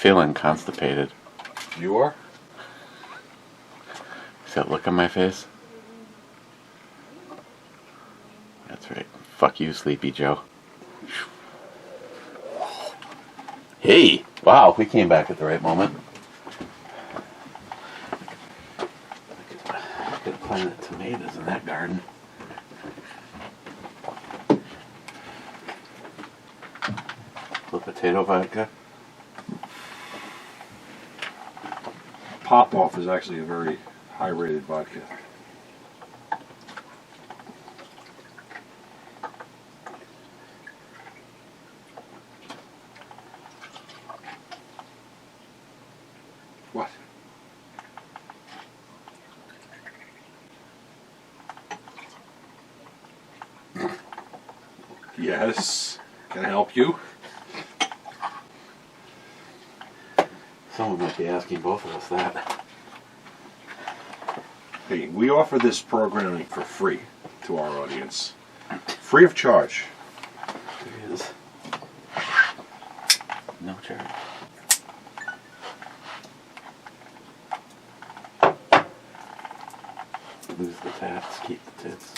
feeling constipated. You are? See that look on my face? That's right. Fuck you, Sleepy Joe. Hey! Wow, we came back at the right moment. I could have planted tomatoes in that garden. The potato vodka. Pop-Off is actually a very high-rated vodka. What? Yes. Can I help you? Someone might be asking both of us that. Hey, we offer this programming for free to our audience. Free of charge. There is no charge. Lose the tats, keep the tits.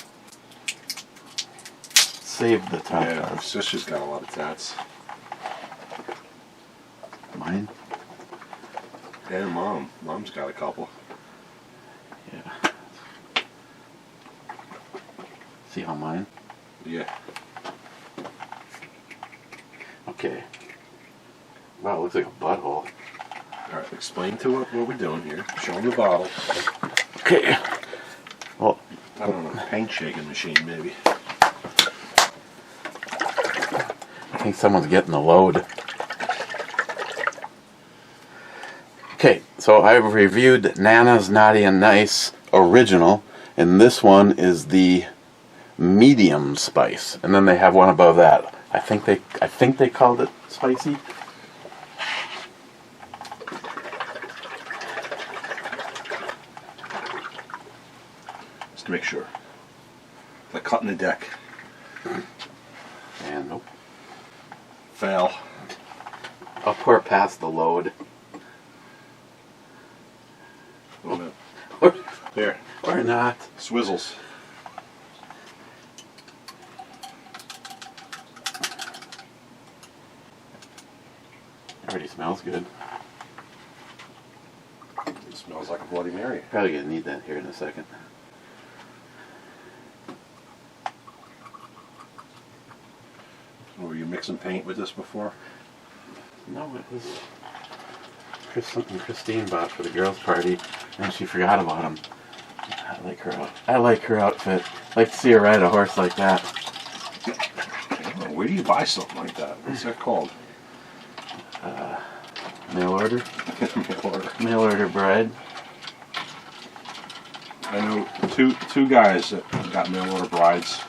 Save the top. Yeah, our sister's got a lot of tats. Mine? And Mom. Mom's got a couple. Yeah. See how mine? Yeah. Okay. Wow, it looks like a butthole. Alright, explain to what we're doing here. Show them the bottle. Okay. Well, I don't know, paint shaking machine maybe. I think someone's getting the load. Okay, so I've reviewed Nana's Naughty and Nice original, and this one is the medium spice, and then they have one above that. I think they called it spicy. Just to make sure. Like cutting the deck. And nope. Fail. I'll pour past the load. Oh, no. Or, There. or not. Swizzles. Already smells good. It smells like a Bloody Mary. Probably gonna need that here in a second. Were you mixing paint with this before? No, it was something Christine bought for the girls' party, and she forgot about them. I like her outfit. Like to see her ride a horse like that. Where do you buy something like that? What's that called? Mail order. Mail order. Mail order bride. I know two guys that got mail order brides.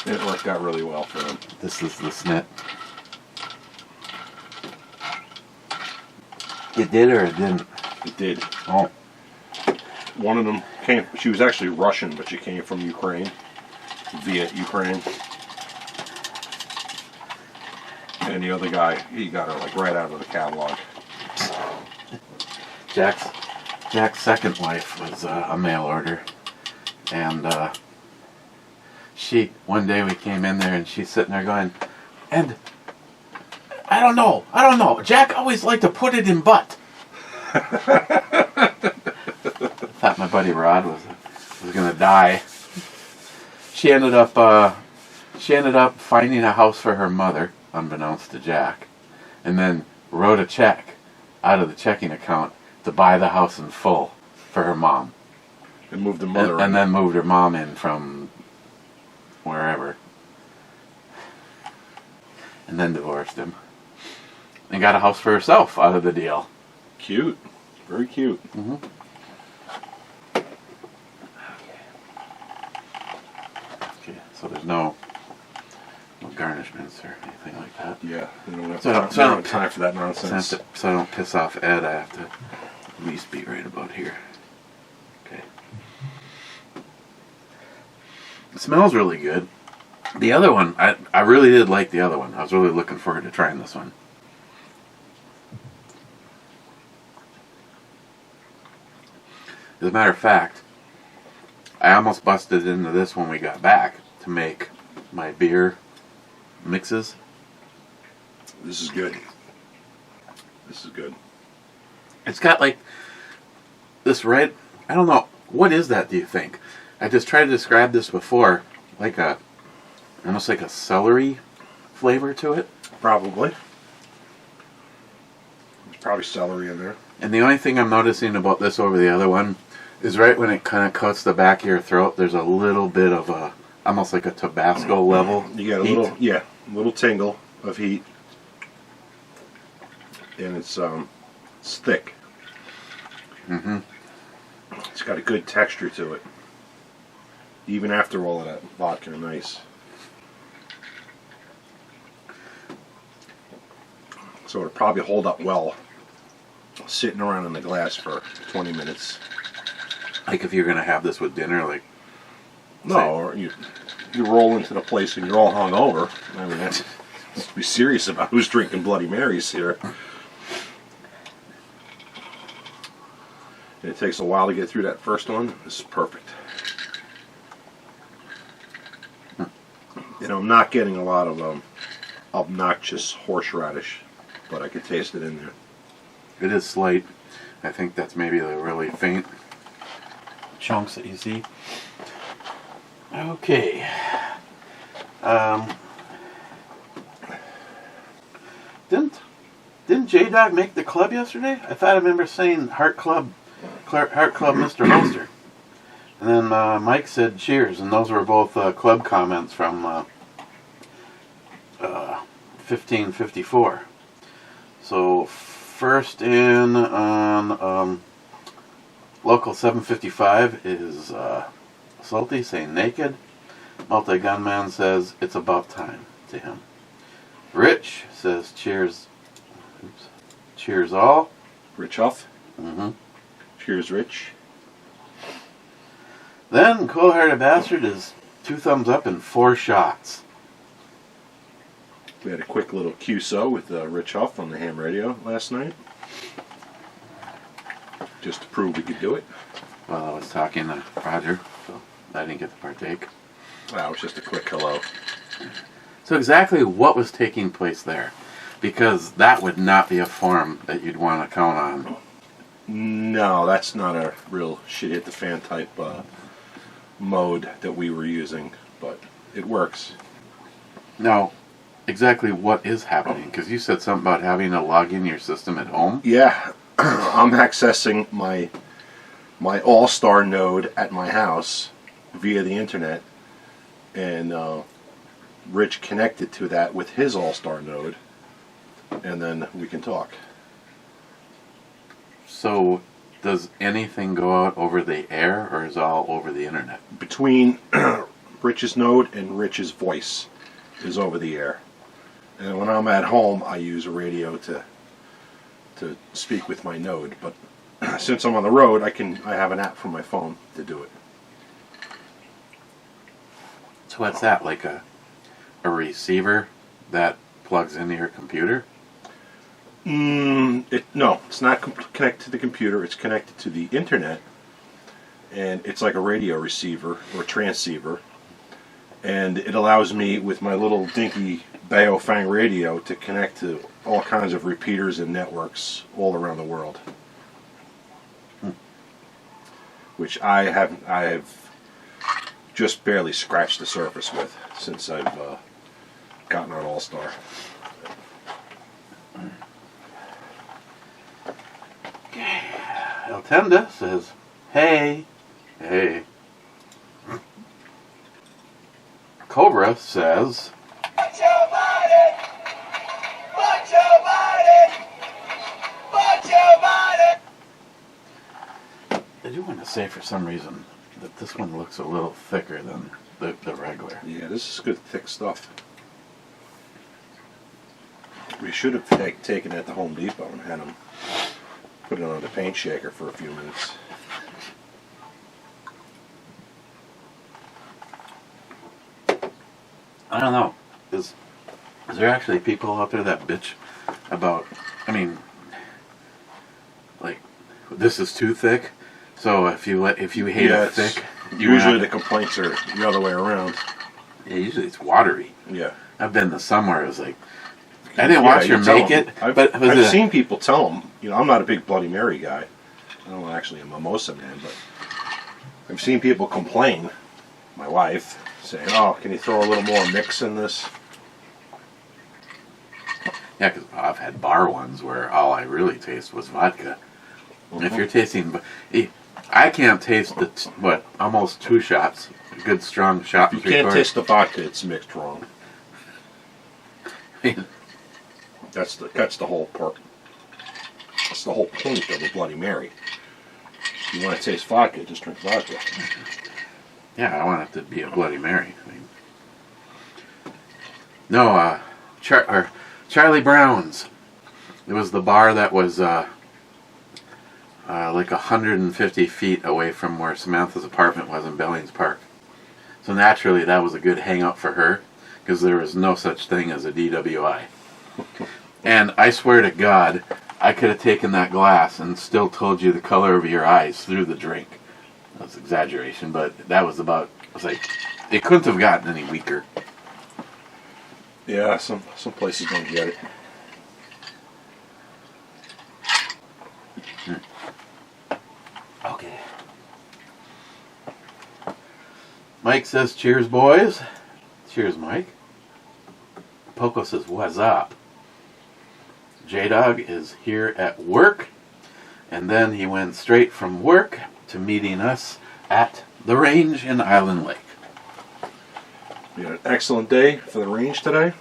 It worked out really well for them. This is the snit. It did or it didn't? It did. Oh. One of them she was actually Russian, but she came from Ukraine. Via Ukraine. And the other guy, he got her like right out of the catalog. Jack's second wife was a mail order. And one day we came in there and she's sitting there going, and I don't know. Jack always liked to put it in butt. Thought my buddy Rod was gonna die. She ended up finding a house for her mother, unbeknownst to Jack, and then wrote a check out of the checking account to buy the house in full for her mom. And moved the mother and then moved her mom in from wherever. And then divorced him. And got a house for herself out of the deal. Cute. Very cute. Mm-hmm. Okay, so there's no garnishments or anything like that. Yeah, we don't have So time for that nonsense. So I don't piss off Ed, I have to at least be right about here. Okay. It smells really good. The other one, I really did like the other one. I was really looking forward to trying this one. As a matter of fact, I almost busted into this when we got back to make my beer mixes. This is good. This is good. It's got like this red, I don't know, what is that, do you think? I just tried to describe this before, like almost like a celery flavor to it. Probably. There's probably celery in there. And the only thing I'm noticing about this over the other one is right when it kind of cuts the back of your throat, there's a little bit of a, almost like a Tabasco level You got a heat. little tingle of heat. And it's thick. Mm-hmm. It's got a good texture to it. Even after all of that vodka and ice. So it'll probably hold up well sitting around in the glass for 20 minutes. Like if you're going to have this with dinner, like... No, or you roll into the place and you're all hungover. I mean, let's be serious about who's drinking Bloody Marys here. And it takes a while to get through that first one. This is perfect. And I'm not getting a lot of obnoxious horseradish, but I can taste it in there. It is slight. I think that's maybe the really faint chunks that you see. Okay. Didn't J-Dog make the club yesterday? I thought I remember saying Heart Club Mr. Holster. And then Mike said cheers, and those were both club comments from 1554. So first in on local 755 is Salty saying naked. Multi-Gunman says it's about time to him. Rich says cheers. Oops. Cheers all. Rich Huff. Mm-hmm. Cheers, Rich. Then Cool Hearted Bastard is 2 thumbs up and 4 shots. We had a quick little QSO with Rich Huff on the ham radio last night. Just to prove we could do it. Well, I was talking to Roger, so I didn't get to partake. Wow, it was just a quick hello. So exactly what was taking place there? Because that would not be a forum that you'd want to count on. No, that's not a real shit hit the fan type mode that we were using, but it works. Now, exactly what is happening? Because you said something about having to log in your system at home. Yeah, I'm accessing my All-Star node at my house via the internet, and Rich connected to that with his All-Star node, and then we can talk. So, does anything go out over the air, or is it all over the internet? Between Rich's node and Rich's voice is over the air. And when I'm at home, I use a radio to speak with my node. But since I'm on the road, I have an app from my phone to do it. So what's that, like a receiver that plugs into your computer? No, it's not connected to the computer. It's connected to the internet, and it's like a radio receiver or transceiver. And it allows me, with my little dinky Baofeng radio, to connect to all kinds of repeaters and networks all around the world. Which I have just barely scratched the surface with since I've gotten on All-Star. El Tenda says, hey. Cobra says, Watch your body! Watch your body! Watch your body! I do want to say for some reason that this one looks a little thicker than the regular. Yeah, this is good thick stuff. We should have taken it to Home Depot and had them put it on the paint shaker for a few minutes. I don't know. Is there actually people out there that bitch about, I mean, like, this is too thick? So if you hate Yeah, it thick, usually the complaints are the other way around. Yeah, usually it's watery. Yeah. I've been to somewhere it was like, I didn't watch her you tell make them. it, but I've seen people tell them. I'm not a big Bloody Mary guy. I'm actually a mimosa man, but I've seen people complain. My wife saying, "Oh, can you throw a little more mix in this?" Yeah, because I've had bar ones where all I really taste was vodka. And if you're tasting, I can't taste almost 2 shots, a good strong shot. If you can't taste the vodka, it's mixed wrong. That's the whole part. That's the whole point of a Bloody Mary. If you want to taste vodka, just drink vodka. Yeah, I want it to be a Bloody Mary. No, Charlie Brown's. It was the bar that was like 150 feet away from where Samantha's apartment was in Billings Park. So naturally, that was a good hangout for her because there was no such thing as a DWI. And I swear to God, I could have taken that glass and still told you the color of your eyes through the drink. That's exaggeration, but that was about. I was like, it couldn't have gotten any weaker. Yeah, some places don't get it. Okay. Mike says, "Cheers, boys." Cheers, Mike. Poco says, "What's up?" J-Dog is here at work, and then he went straight from work to meeting us at the range in Island Lake. We had an excellent day for the range today.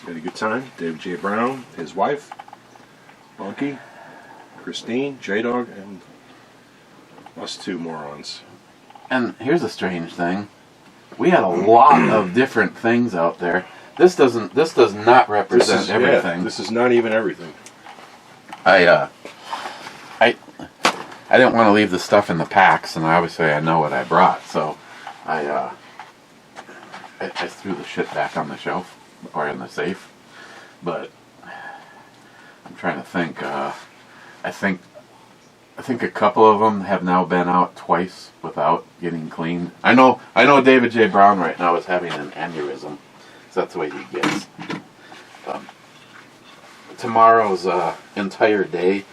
We had a good time. David J. Brown, his wife, Monkey, Christine, J-Dog, and us 2 morons. And here's a strange thing. We had a lot of different things out there. This does not represent everything. Yeah, this is not even everything. I didn't want to leave the stuff in the packs, and obviously I know what I brought, so I threw the shit back on the shelf or in the safe. But I'm trying to think. I think a couple of them have now been out twice without getting cleaned. I know David J. Brown right now is having an aneurysm. So that's the way he gets. Tomorrow's entire day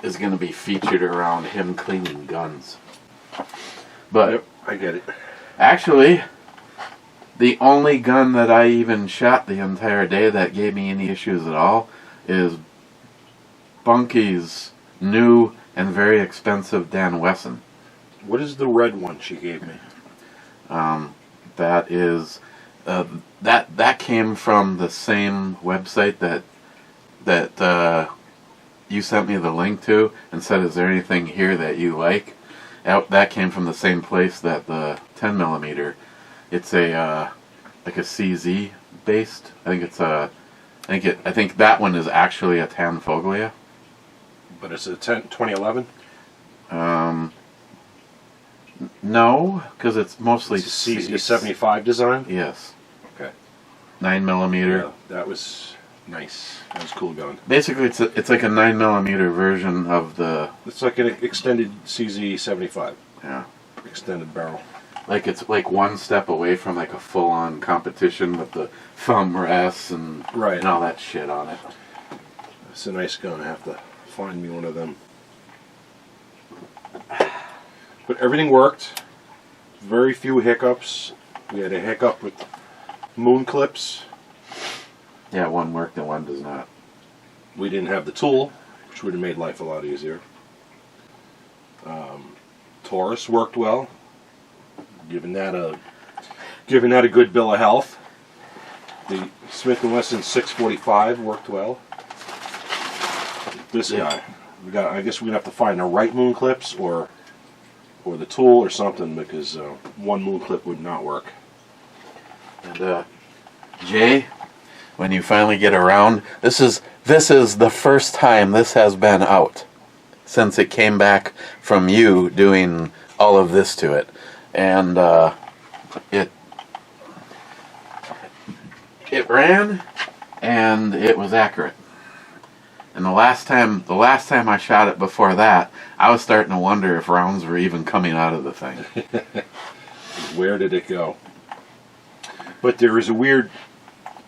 is going to be featured around him cleaning guns. But Yep, I get it. actually, the only gun that I even shot the entire day that gave me any issues at all is Bunky's new and very expensive Dan Wesson. What is the red one she gave me? That is that came from the same website that you sent me the link to and said, "Is there anything here that you like?" That came from the same place that the 10mm. It's a like a CZ based. I think that one is actually a Tan Foglia. But it's a 2011? No, because it's mostly It's a CZ75 design? Yes. Okay. 9mm. Yeah, that was nice. That was cool gun. Basically, it's like a 9mm version of the. It's like an extended CZ75. Yeah. Extended barrel. Like it's like one step away from like a full-on competition with the thumb rests and all that shit on it. It's a nice gun. I have to find me one of them. But everything worked. Very few hiccups. We had a hiccup with moon clips. Yeah, one worked and one does not. We didn't have the tool, which would have made life a lot easier. Taurus worked well. Giving that a good bill of health. The Smith & Wesson 645 worked well. This guy, I guess we're gonna have to find the right moon clips or the tool or something, because one moon clip would not work. And Jay, when you finally get around, this is the first time this has been out since it came back from you doing all of this to it, and it ran and it was accurate. And the last time I shot it before that, I was starting to wonder if rounds were even coming out of the thing. Where did it go? But there is a weird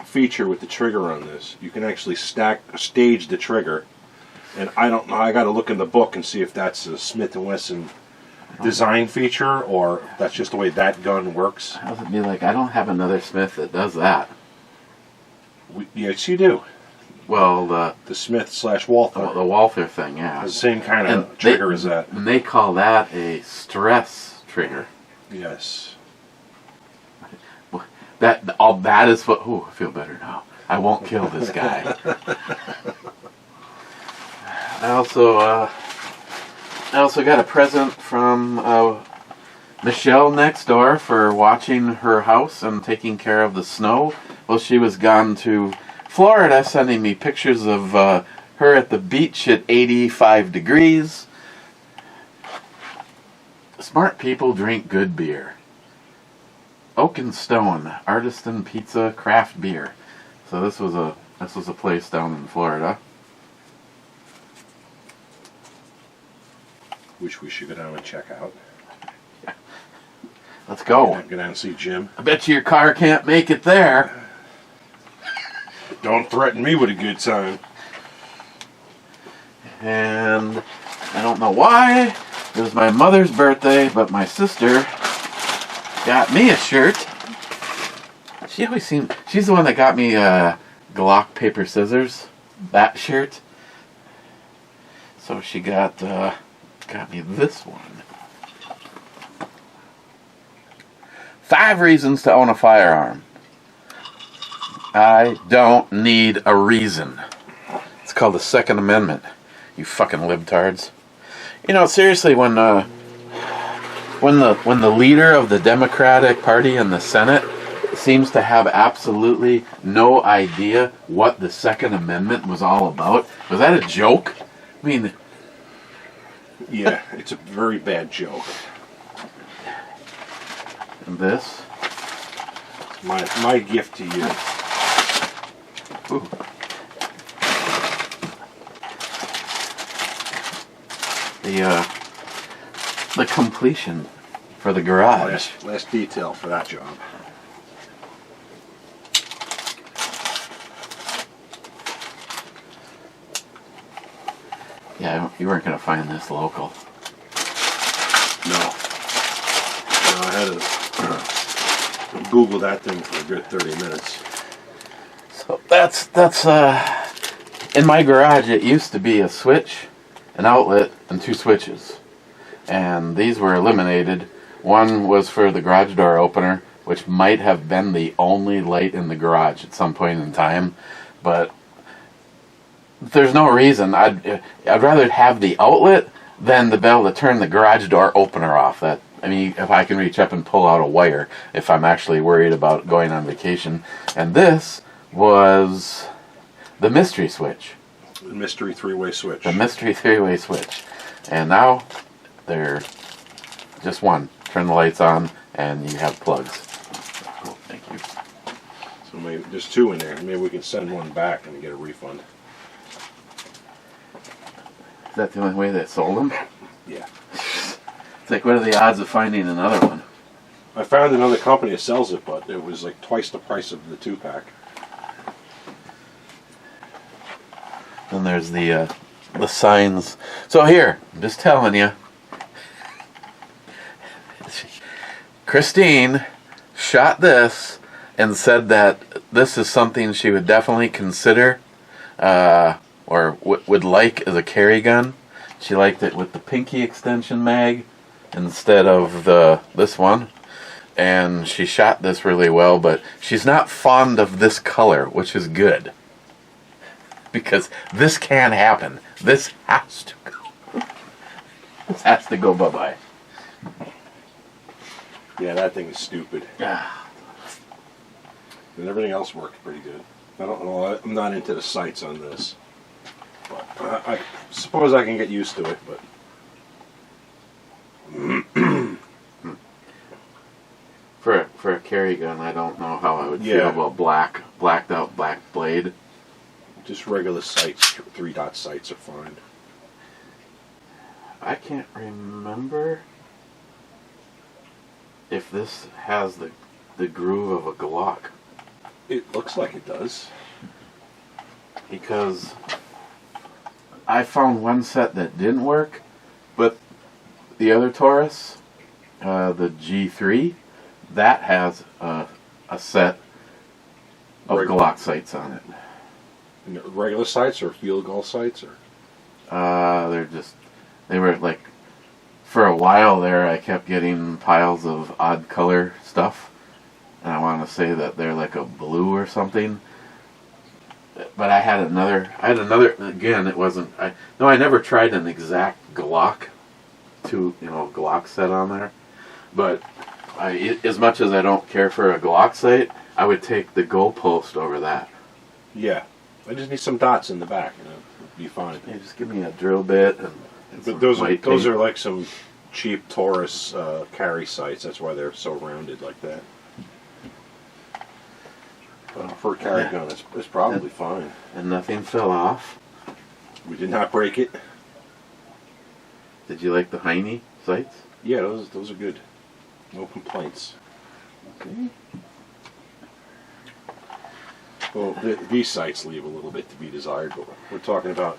feature with the trigger on this. You can actually stage the trigger, and I don't know. I got to look in the book and see if that's a Smith & Wesson design feature or that's just the way that gun works. How would it be like? I don't have another Smith that does that. Yes, you do. Well, The Smith/Walther. the Walther thing, yeah. The same kind of And trigger as that. And they call that a stress trigger. Yes. That is what. Ooh, I feel better now. I won't kill this guy. I also got a present from Michelle next door for watching her house and taking care of the snow while she was gone to Florida, sending me pictures of her at the beach at 85 degrees. Smart people drink good beer. Oak and Stone, Artisan Pizza Craft Beer. So this was a place down in Florida. Which we should go down and check out. Let's go. Go down and see Jim. I bet you your car can't make it there. Don't threaten me with a good time. And I don't know why. It was my mother's birthday, but my sister got me a shirt. She's the one that got me Glock paper scissors. That shirt. So she got me this one. 5 reasons to own a firearm. I don't need a reason. It's called the Second Amendment. You fucking libtards. You know, seriously, when the leader of the Democratic Party in the Senate seems to have absolutely no idea what the Second Amendment was all about, was that a joke? I mean, yeah, it's a very bad joke. And this? My gift to you. Ooh. The completion for the garage. Last detail for that job. Yeah, you weren't going to find this local. No, I had to Google that thing for a good 30 minutes. So that's in my garage. It used to be a switch, an outlet, and 2 switches, and these were eliminated. One was for the garage door opener, which might have been the only light in the garage at some point in time, but there's no reason. I'd rather have the outlet than to be able to turn the garage door opener off. If I can reach up and pull out a wire if I'm actually worried about going on vacation. And this was the mystery switch. The mystery 3-way switch. The mystery 3-way switch. And now they're just one. Turn the lights on and you have plugs. Cool, thank you. So maybe there's 2 in there. Maybe we can send one back and get a refund. Is that the only way they sold them? Yeah. It's like, what are the odds of finding another one? I found another company that sells it, but it was like twice the price of the 2-pack. Then there's the signs. So here, I'm just telling you. Christine shot this and said that this is something she would definitely consider or would like as a carry gun. She liked it with the pinky extension mag instead of this one. And she shot this really well, but she's not fond of this color, which is good. Because this can happen. This has to go. This has to go bye-bye. Yeah, that thing is stupid. Ah. And everything else worked pretty good. I don't know. I'm not into the sights on this. But I suppose I can get used to it, but... For a carry gun, I don't know how I would feel about blacked out black blade. Just regular sights, 3-dot sights are fine. I can't remember if this has the groove of a Glock, It looks like it does. because I found one set that didn't work, but the other Taurus, the G3, that has a set of Right. Glock sights on it. And regular sights or field goal sights or They were like, for a while there, I kept getting piles of odd color stuff, and I want to say that they're like a blue or something. But I had another. Again, it wasn't. I never tried an exact Glock Glock set on there. But as much as I don't care for a Glock sight, I would take the goalpost over that. yeah. I just need some dots in the back, and it'll be fine. Yeah, just give me a drill bit and But some those white are paint. like some cheap Taurus carry sights. That's why they're so rounded like that. But for a carry gun, it's probably fine. And nothing fell off. We did not break it. Did you like the Heine sights? Yeah, those are good. No complaints. Okay. Well, these sights leave a little bit to be desired, but we're talking about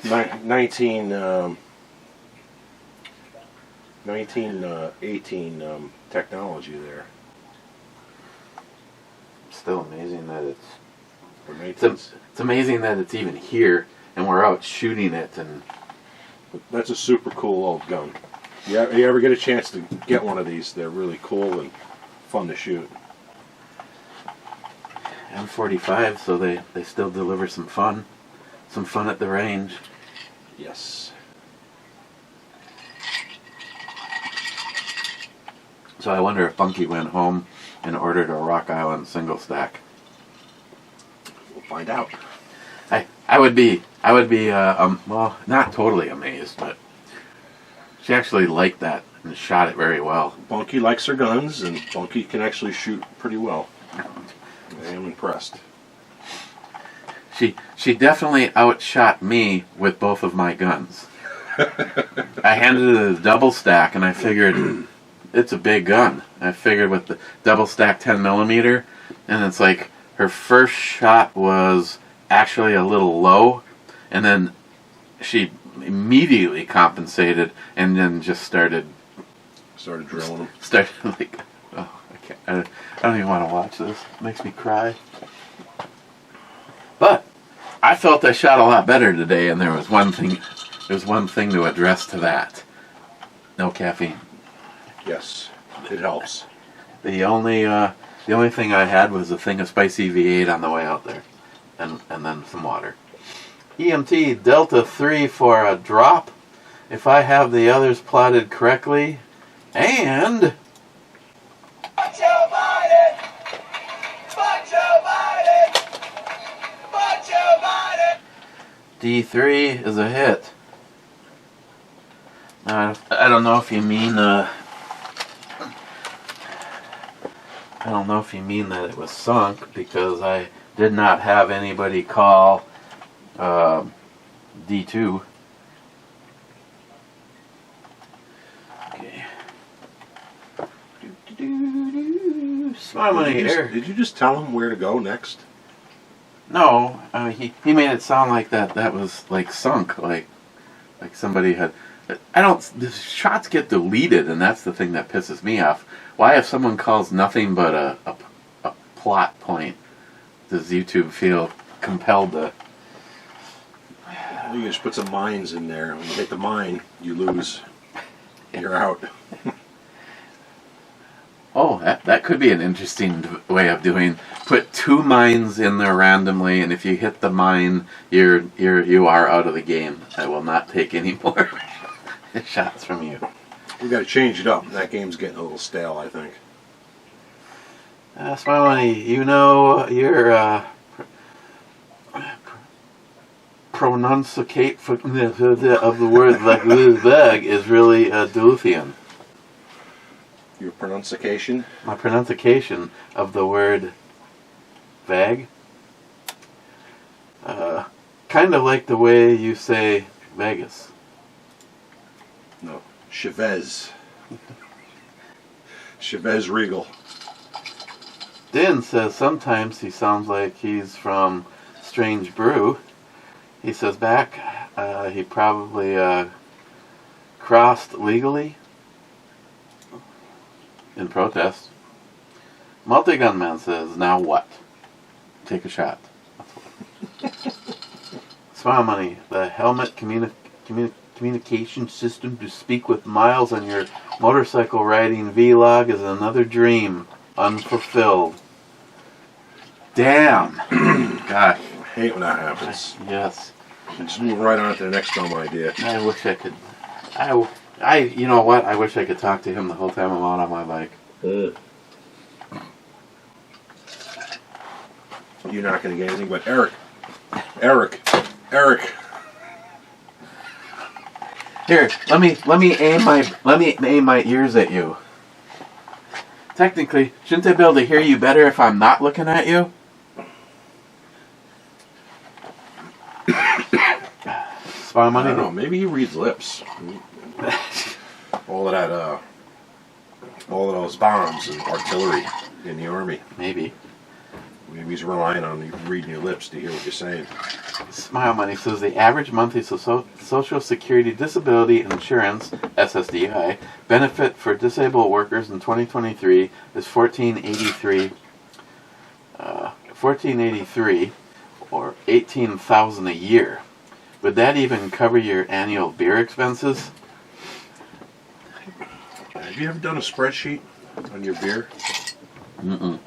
1918 technology there. Still amazing that it's. Or 19, It's amazing that it's even here, and we're out shooting it. And that's a super cool old gun. You ever get a chance to get one of these, they're really cool and fun to shoot. M45, so they still deliver some fun at the range. Yes. So I wonder if Bunky went home and ordered a Rock Island single stack. We'll find out. I would be well, not totally amazed, but she actually liked that and shot it very well. Bunky likes her guns, and Bunky can actually shoot pretty well. I am impressed. She definitely outshot me with both of my guns. I handed her the double stack, and I figured it's a big gun. I figured with the double stack 10mm, and it's like her first shot was actually a little low, and then she immediately compensated, and then just started Drilling them. like, oh, I can't. I don't even want to watch this. It makes me cry. But I felt I shot a lot better today, and there was one thing to address to that. No caffeine. Yes, it helps. The only thing I had was a thing of spicy V8 on the way out there, and then some water. EMT Delta 3 for a drop, if I have the others plotted correctly, and Fuck Joe Biden! Fuck Joe Biden! Fuck Joe Biden! D3 is a hit. I don't know if you mean I don't know if you mean that it was sunk, because I did not have anybody call D2. Okay. Smile money here. Did you just tell him where to go next? No, he made it sound like that was like sunk, like somebody had. I don't. The shots get deleted, and that's the thing that pisses me off. Why, if someone calls nothing but a plot point, does YouTube feel compelled to? You just put some mines in there. When you hit the mine, you lose. You're out. Oh, that could be an interesting way of doing. Put 2 mines in there randomly, and if you hit the mine, you are out of the game. I will not take any more shots from you. We got to change it up. That game's getting a little stale, I think. Smile money. You know your pronunciate of the word like this bag is really Duluthian. Your pronunciation? My pronunciation of the word bag Kind of like the way you say Vegas. No. Chavez. Chavez Regal. Din says sometimes he sounds like he's from Strange Brew. He says back he probably crossed legally in protest. Multi-Gun Man says, now what? Take a shot. Smile Money, the helmet communication system to speak with Miles on your motorcycle riding vlog is another dream unfulfilled. Damn. Gosh. I hate when that happens. Yes. Just move right on to the next dumb idea. I wish I could. You know what? I wish I could talk to him the whole time I'm out on my bike. You're not going to get anything but Eric. Here, let me aim my ears at you. Technically, shouldn't I be able to hear you better if I'm not looking at you? Spy I Money? don't know. Maybe he reads lips. all of those bombs and artillery in the army. Maybe. Maybe he's relying on you reading your lips to hear what you're saying. Smile Money says the average monthly Social Security Disability Insurance (SSDI) benefit for disabled workers in 2023 is $14.83, or $18,000 a year. Would that even cover your annual beer expenses? Have you ever done a spreadsheet on your beer? Mm-mm.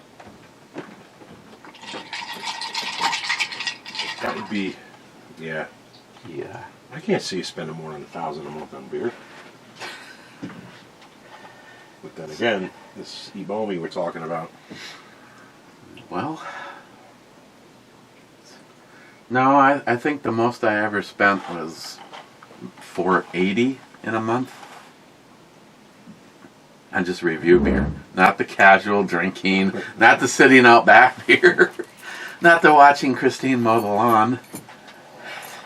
That would be, yeah. Yeah. I can't see you spending more than $1,000 a month on beer. But then again, this Ebomi we're talking about. Well, no, I think the most I ever spent was $4.80 in a month. And just review beer. Not the casual drinking, not the sitting out back beer, not the watching Christine mow the lawn.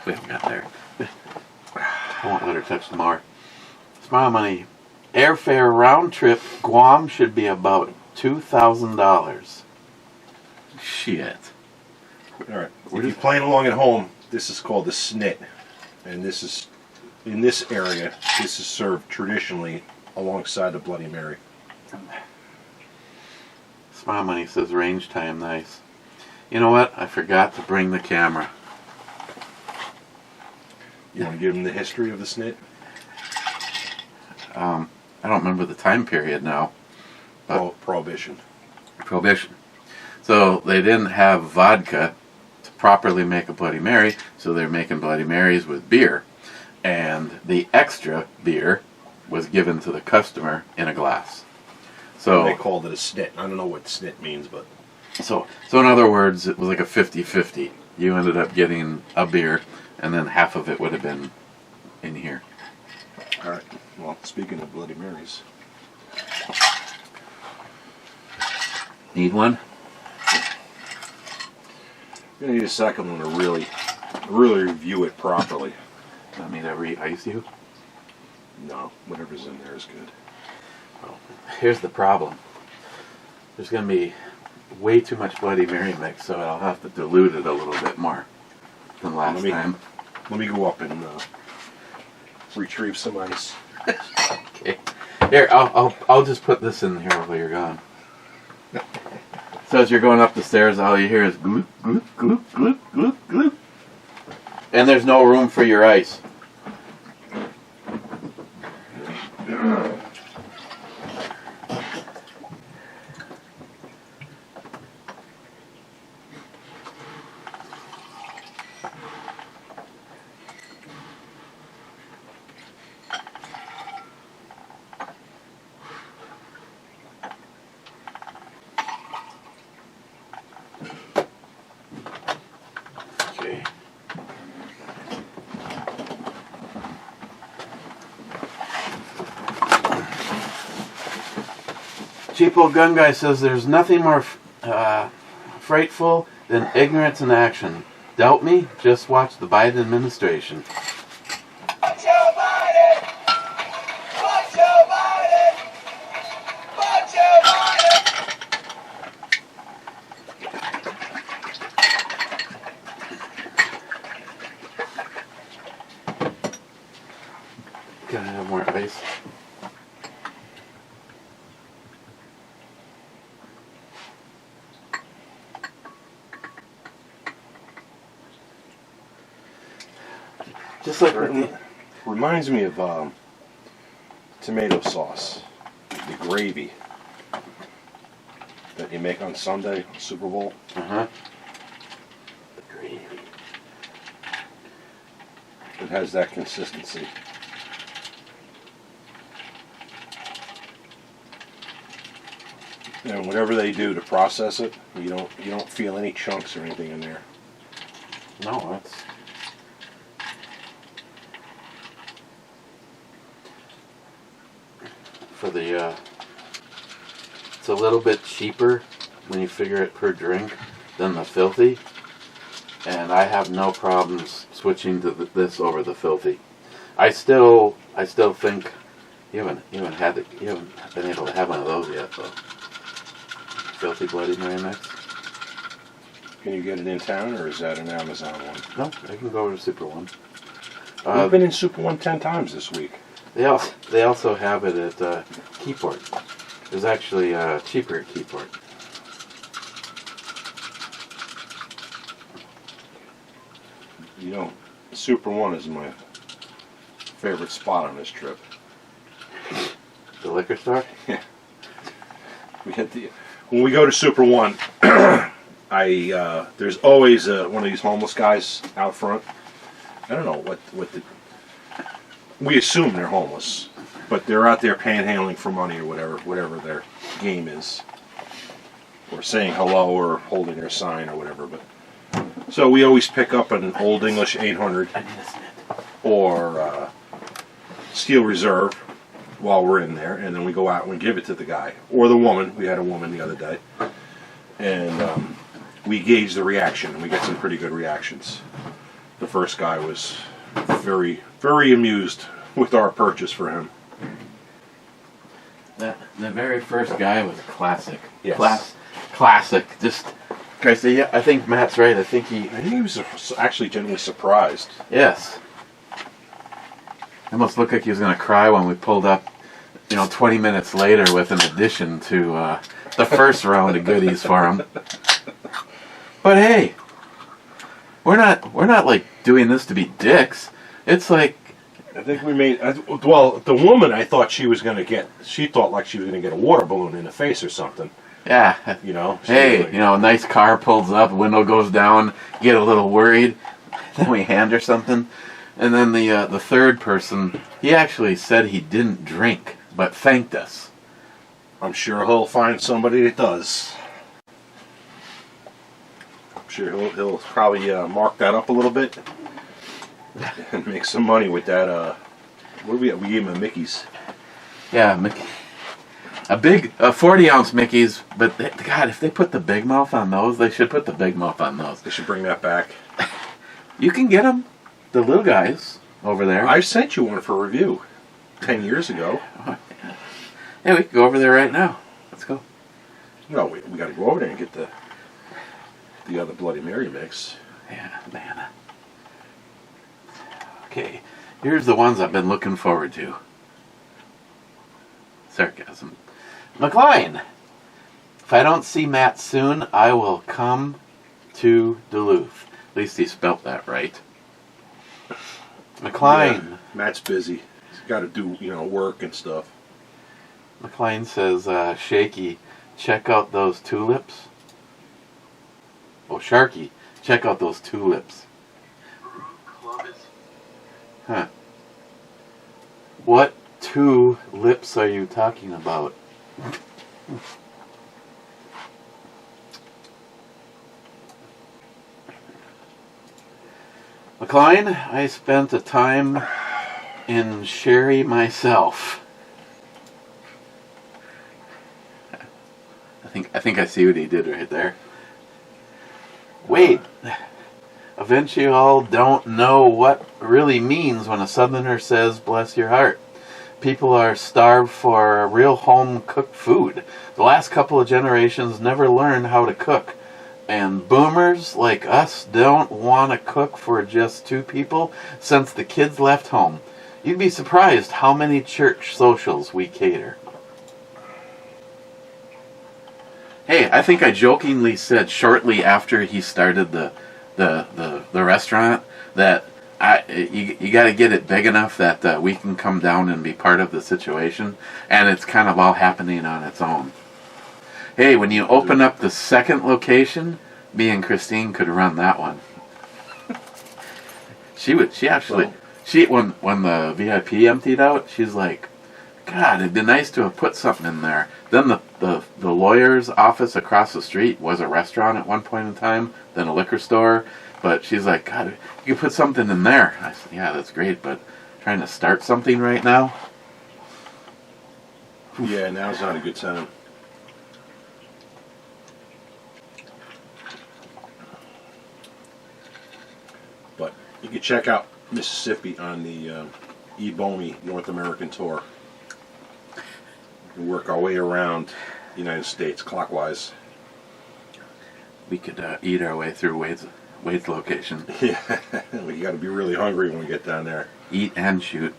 We haven't got there. I won't let her touch the mower. Smile Money. Airfare round trip Guam should be about $2,000. Shit. Alright, if you're playing along at home, this is called the snit. And this is, in this area, this is served traditionally alongside the Bloody Mary. Smile Money says range time nice. You know what? I forgot to bring the camera. You want to give them the history of the snit? I don't remember the time period now. Prohibition. Prohibition. So they didn't have vodka to properly make a Bloody Mary, so they're making Bloody Marys with beer. And the extra beer was given to the customer in a glass. So they called it a snit. I don't know what snit means, but... So in other words, it was like a 50-50. You ended up getting a beer, and then half of it would have been in here. Alright, well, speaking of Bloody Marys... Need one? You're going to need a second one to really review it properly. Want me to re-ice you? No, whatever's in there is good. Well, here's the problem. There's going to be way too much Bloody Mary mix, so I'll have to dilute it a little bit more than last time. Let me go up and retrieve some ice. Okay. Here, I'll just put this in here while you're gone. So as you're going up the stairs, all you hear is gloop, gloop, gloop, gloop, gloop, gloop. And there's no room for your ice. Okay. Cheapo Gun Guy says there's nothing more frightful than ignorance in action. Doubt me? Just watch the Biden administration. Fuck Joe Biden! Fuck Joe Biden! Fuck Joe Biden! Can I have more ice? Just like Reminds me of tomato sauce, the gravy that you make on Sunday, Super Bowl. the gravy. It has that consistency. And whatever they do to process it, you don't feel any chunks or anything in there. No, that's. For the, it's a little bit cheaper when you figure it per drink than the Filthy, and I have no problems switching to this over the Filthy. I still think you haven't been able to have one of those yet, though. Filthy Bloody Mary mix. Can you get it in town, or is that an Amazon one? No, I can go over to Super One. We've been in Super One 10 times this week. They also have it at Keyport. It's actually cheaper at Keyport. You know, Super One is my favorite spot on this trip. The liquor store? When we go to Super One, there's always one of these homeless guys out front. I don't know what we assume they're homeless, but they're out there panhandling for money or whatever their game is, or saying hello or holding their sign or whatever. But so we always pick up an Old English 800 or Steel Reserve while we're in there, and then we go out and we give it to the guy or the woman. We had a woman the other day, and we gauge the reaction, and we get some pretty good reactions. The first guy was very, very amused with our purchase for him. The very first guy was classic. Yes. Classic. Just, I think Matt's right. I think he was actually genuinely surprised. Yes. Almost looked like he was going to cry when we pulled up, 20 minutes later with an addition to the first round of goodies for him. But hey, we're not like doing this to be dicks. It's like, I think we made, well, the woman, I thought she thought like she was going to get a water balloon in the face or something. yeah. Hey, like, nice car pulls up, window goes down, you get a little worried, then we hand her something. And then the third person, he actually said he didn't drink, but thanked us. I'm sure he'll find somebody that does. I'm sure he'll probably mark that up a little bit and make some money with that. What do we have? We gave him a Mickey's. Yeah, Mickey. A big 40-ounce Mickey's, but God, if they put the Big Mouth on those, they should put the Big Mouth on those. They should bring that back. You can get them, the little guys over there. I sent you one for review 10 years ago. Yeah, we can go over there right now. Let's go. No, we got to go over there and get the other Bloody Mary mix. Yeah, man. Okay, here's the ones I've been looking forward to. Sarcasm. McLean, if I don't see Matt soon, I will come to Duluth. At least he spelt that right. McLean. Yeah, Matt's busy. He's got to do, work and stuff. McLean says, Shaky, check out those tulips. Oh, Sharky, check out those tulips. Huh. What two lips are you talking about? McLean, I spent a time in Sherry myself. I think I see what he did right there. Wait, eventually don't know what really means when a Southerner says, bless your heart. People are starved for real home-cooked food. The last couple of generations never learned how to cook. And boomers like us don't want to cook for just 2 people since the kids left home. You'd be surprised how many church socials we cater. Hey, I think I jokingly said shortly after he started the restaurant that you got to get it big enough that we can come down and be part of the situation, and it's kind of all happening on its own. Hey, when you open up the second location, me and Christine could run that one. When the VIP emptied out, she's like, God, it'd be nice to have put something in there. Then the lawyer's office across the street was a restaurant at one point in time, then a liquor store. But she's like, God, you could put something in there. I said, yeah, that's great, but trying to start something right now? Yeah, now's not a good time. But you can check out Mississippi on the eBOMI North American tour. We work our way around the United States clockwise. We could eat our way through Wade's location. Yeah, we got to be really hungry when we get down there. Eat and shoot.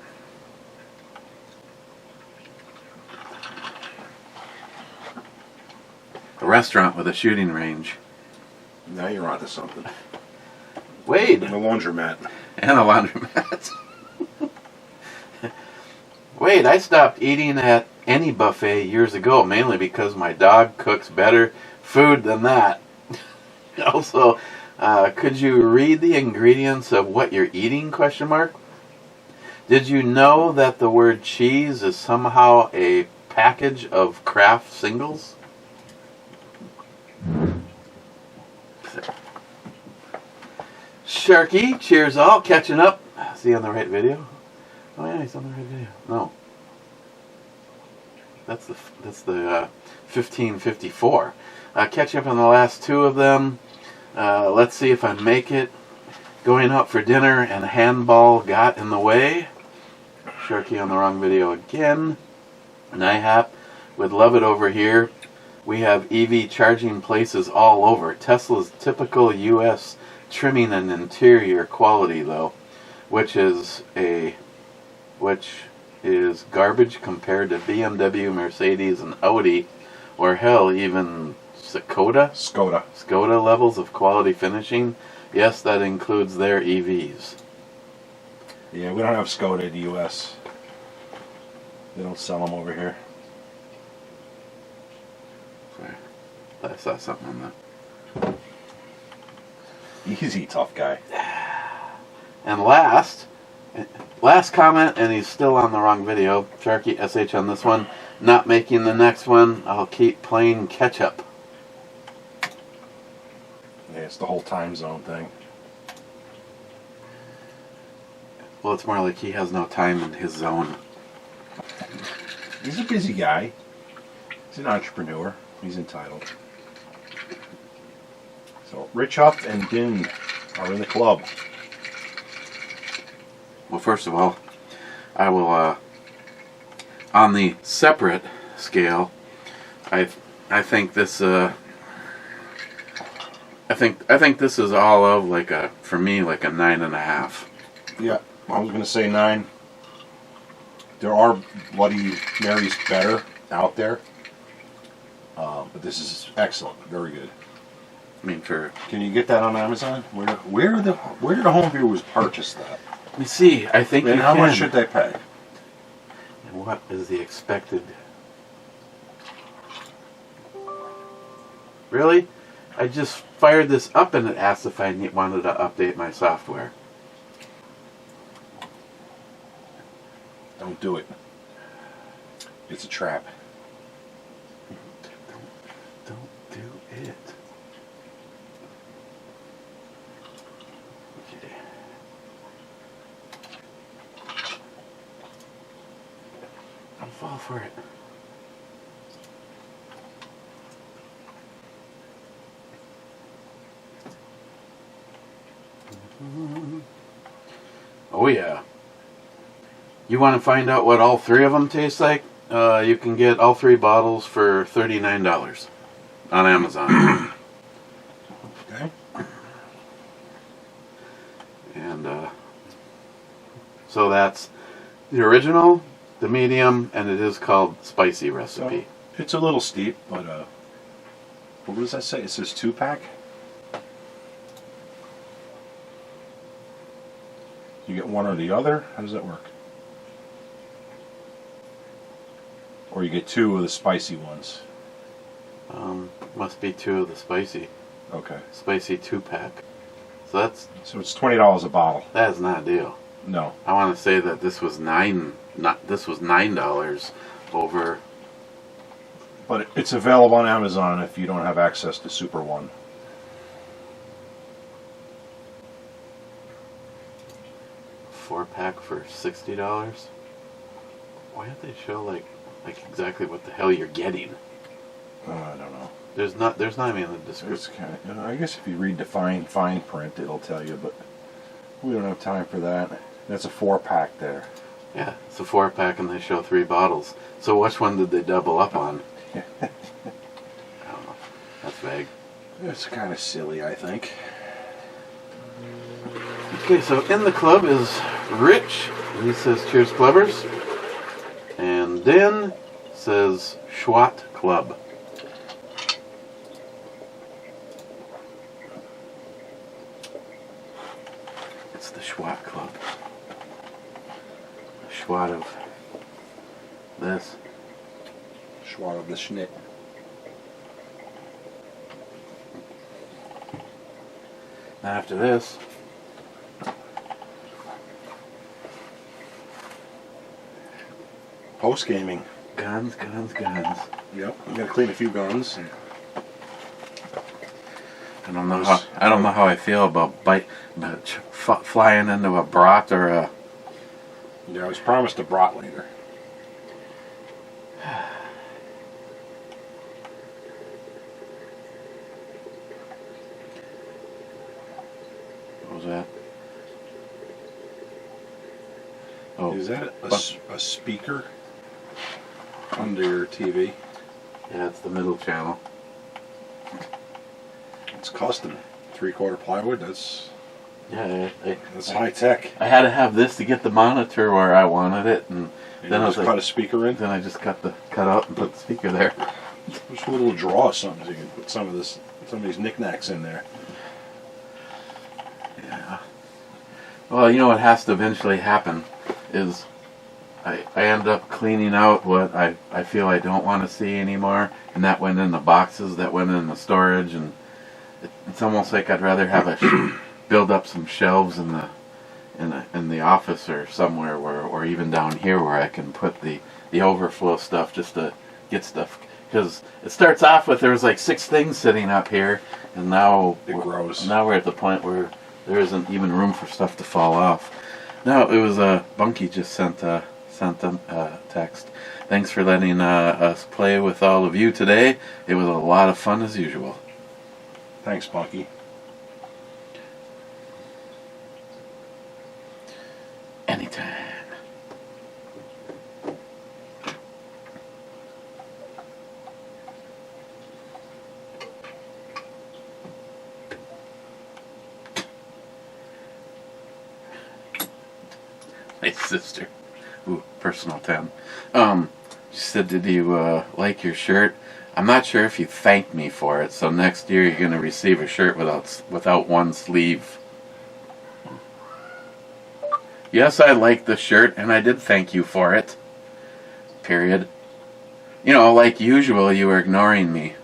A restaurant with a shooting range. Now you're onto something. Wade! And a laundromat. And a laundromat. Wade, I stopped eating at any buffet years ago, mainly because my dog cooks better food than that. Also, could you read the ingredients of what you're eating, ? Did you know that the word cheese is somehow a package of Kraft singles? Sharky, cheers all, catching up. Is he on the right video? Oh yeah, he's on the right video. No. That's the 1554. Catch up on the last 2 of them. Let's see if I make it. Going out for dinner and handball got in the way. Sharky on the wrong video again. NIHAP would love it over here. We have EV charging places all over. Tesla's typical US trimming and interior quality though, which is garbage compared to BMW, Mercedes, and Audi, or hell, even Skoda levels of quality finishing. Yes, that includes their EVs. Yeah, we don't have Skoda in the U.S. They don't sell them over here. Sorry, I saw something on that. Easy, tough guy. And last comment, and he's still on the wrong video. Sharky SH on this one. Not making the next one. I'll keep playing catch up. Yeah, it's the whole time zone thing. Well, it's more like he has no time in his zone. He's a busy guy. He's an entrepreneur. He's entitled. So, Rich Huff and Din are in the club. Well, first of all, I will, on the separate scale, I think this, I think this is all of for me, like a 9.5. Yeah, I was going to say 9. There are Bloody Marys better out there. But this is excellent. Very good. I mean, Can you get that on Amazon? Where did the home viewers purchase that? let me see. I think And you how can. much should they pay? And what is the expected? Really? I just fired this up and it asked if I wanted to update my software. Don't do it. It's a trap. Don't do it. Okay. Don't fall for it. Oh yeah. You want to find out what all three of them taste like? You can get all three bottles for $39 on Amazon. Okay. And so that's the original, the medium, and it is called spicy recipe. So, it's a little steep, but what does that say? It says 2-pack. You get one or the other? How does that work? Or you get 2 of the spicy ones? Must be 2 of the spicy. Okay. Spicy 2-pack. So it's $20 a bottle. that is not a deal. No. I want to say that this was $9 over. But it's available on Amazon if you don't have access to Super One. Four-pack for $60. Why don't they show like exactly what the hell you're getting? I don't know. There's not even a It's description. kind of, I guess if you read the fine print, it'll tell you. But we don't have time for that. That's a 4-pack there. Yeah, it's a 4-pack and they show 3 bottles. So which one did they double up on? I don't know. That's vague. It's kind of silly, I think. Okay, so in the club is Rich. He says, "Cheers, clubbers." And Dan says, "Schwat Club." It's the Schwat Club. A Schwat of this. Schwat of the Schnitt. After this, Post gaming. guns. Yep. I'm gonna clean a few guns. And I don't know how I feel about flying into a brat or a. yeah, I was promised a brat later. What was that? Oh, Is that a speaker under your TV? yeah, it's the middle channel. It's custom. 3/4 plywood. That's Yeah, high tech. I had to have this to get the monitor where I wanted it, and And then you I was just like, cut a speaker in. then I just cut out and put the speaker there. Just a little draw or something so you can put some of these knickknacks in there. Yeah. Well, you know what has to eventually happen is I end up cleaning out what I feel I don't want to see anymore, and that went in the boxes, that went in the storage, and it's almost like I'd rather have build up some shelves in the office or somewhere or even down here where I can put the overflow stuff just to get stuff, because it starts off with there was like 6 things sitting up here, and now It grows. Now we're at the point where there isn't even room for stuff to fall off. No, it was Bunky just sent a text. "Thanks for letting us play with all of you today. It was a lot of fun as usual." Thanks, Bunky. Anytime. My sister. Ooh, personal 10. She said, "Did you like your shirt? I'm not sure if you thanked me for it, so next year you're going to receive a shirt without one sleeve." Yes, I liked the shirt, and I did thank you for it. Period. You know, like usual, you were ignoring me.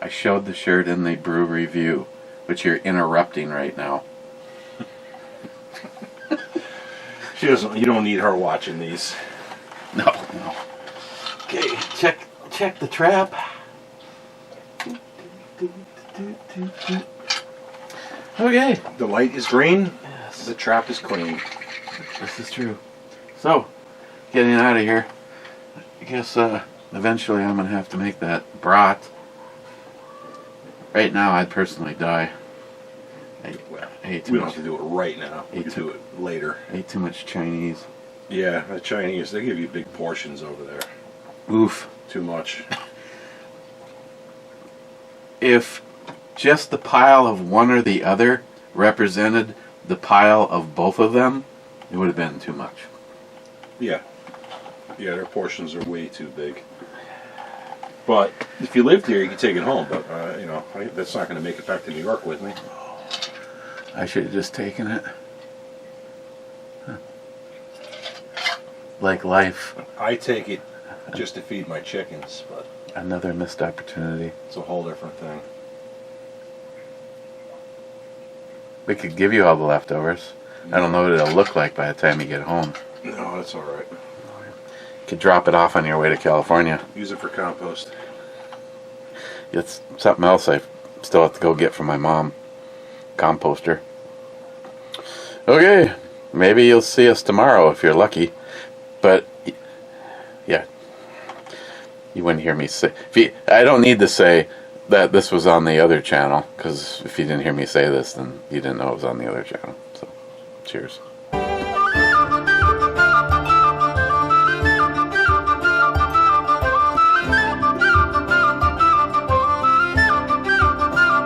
I showed the shirt in the brew review, which you're interrupting right now. She doesn't. You don't need her watching these. No. Okay, check the trap. Okay. The light is green. Yes. The trap is clean. This is true. So, getting out of here. I guess eventually I'm going to have to make that brat. Right now, I'd personally die. Well, I ate too we don't much. have to do it right now. We can do it later. I ate too much Chinese. Yeah, the Chinese, they give you big portions over there. Oof. Too much. If just the pile of one or the other represented the pile of both of them, it would have been too much. Yeah. Yeah, their portions are way too big. But if you lived here, you could take it home. But, that's not going to make it back to New York with me. I should have just taken it. Huh. Like life. I take it just to feed my chickens, but Another missed opportunity. it's a whole different thing. We could give you all the leftovers. I don't know what it'll look like by the time you get home. No, that's all right. You could drop it off on your way to California. Use it for compost. It's something else I still have to go get from my mom. Composter. Okay, maybe you'll see us tomorrow if you're lucky. But, yeah, you wouldn't hear me say... I don't need to say that this was on the other channel, because if you didn't hear me say this, then you didn't know it was on the other channel. So, cheers.